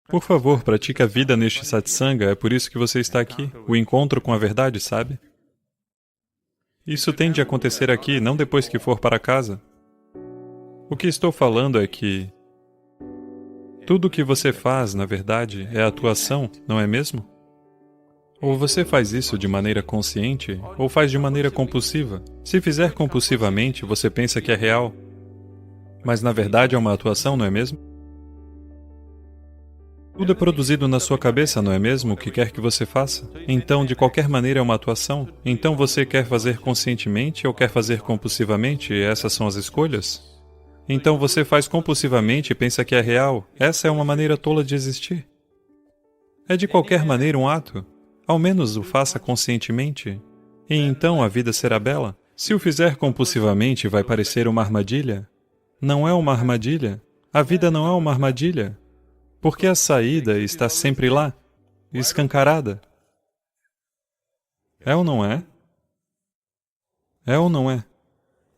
Por favor, pratique a vida neste satsanga, é por isso que você está aqui. O encontro com a verdade, sabe? Isso tende a acontecer aqui, não depois que for para casa. O que estou falando é que tudo o que você faz, na verdade, é atuação, não é mesmo? Ou você faz isso de maneira consciente, ou faz de maneira compulsiva. Se fizer compulsivamente, você pensa que é real. Mas na verdade é uma atuação, não é mesmo? Tudo é produzido na sua cabeça, não é mesmo? O que quer que você faça. Então, de qualquer maneira, é uma atuação. Então você quer fazer conscientemente ou quer fazer compulsivamente? Essas são as escolhas? Então você faz compulsivamente e pensa que é real. Essa é uma maneira tola de existir. É de qualquer maneira um ato. Ao menos o faça conscientemente. E então a vida será bela. Se o fizer compulsivamente, vai parecer uma armadilha. Não é uma armadilha. A vida não é uma armadilha. Porque a saída está sempre lá, escancarada. É ou não é? É ou não é?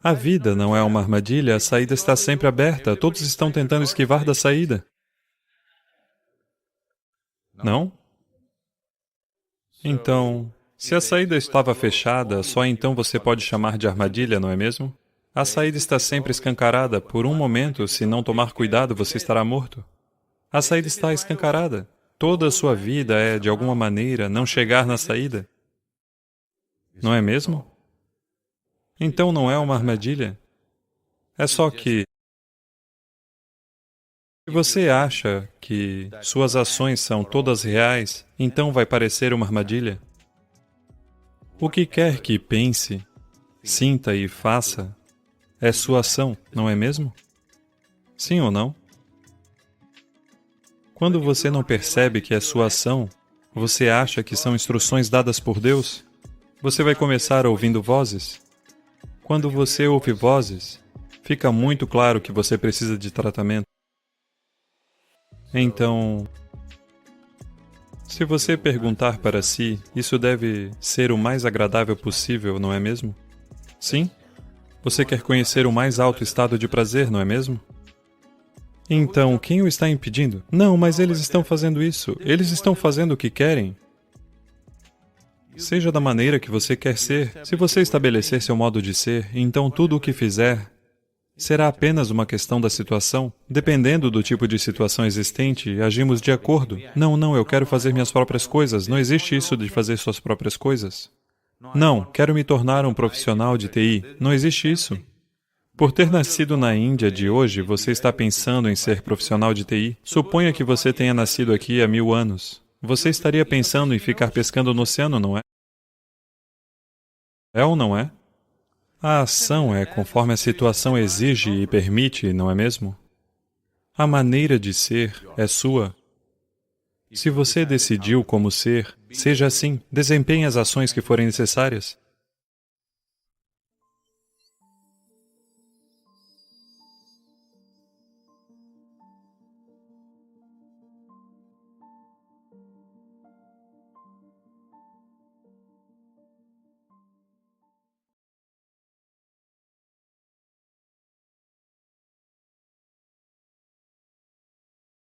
A vida não é uma armadilha, a saída está sempre aberta. Todos estão tentando esquivar da saída. Não? Então, se a saída estava fechada, só então você pode chamar de armadilha, não é mesmo? A saída está sempre escancarada. Por um momento, se não tomar cuidado, você estará morto. A saída está escancarada. Toda a sua vida é, de alguma maneira, não chegar na saída. Não é mesmo? Então não é uma armadilha. É só que se você acha que suas ações são todas reais, então vai parecer uma armadilha. O que quer que pense, sinta e faça é sua ação, não é mesmo? Sim ou não? Quando você não percebe que é sua ação, você acha que são instruções dadas por Deus? Você vai começar ouvindo vozes. Quando você ouve vozes, fica muito claro que você precisa de tratamento. Então, se você perguntar para si, isso deve ser o mais agradável possível, não é mesmo? Sim? Você quer conhecer o mais alto estado de prazer, não é mesmo? Então, quem o está impedindo? Não, mas eles estão fazendo isso. Eles estão fazendo o que querem. Seja da maneira que você quer ser. Se você estabelecer seu modo de ser, então tudo o que fizer será apenas uma questão da situação. Dependendo do tipo de situação existente, agimos de acordo. Não, eu quero fazer minhas próprias coisas. Não existe isso de fazer suas próprias coisas. Não, quero me tornar um profissional de TI. Não existe isso. Por ter nascido na Índia de hoje, você está pensando em ser profissional de TI? Suponha que você tenha nascido aqui há 1000 anos. Você estaria pensando em ficar pescando no oceano, não é? É ou não é? A ação é conforme a situação exige e permite, não é mesmo? A maneira de ser é sua. Se você decidiu como ser, seja assim, desempenhe as ações que forem necessárias.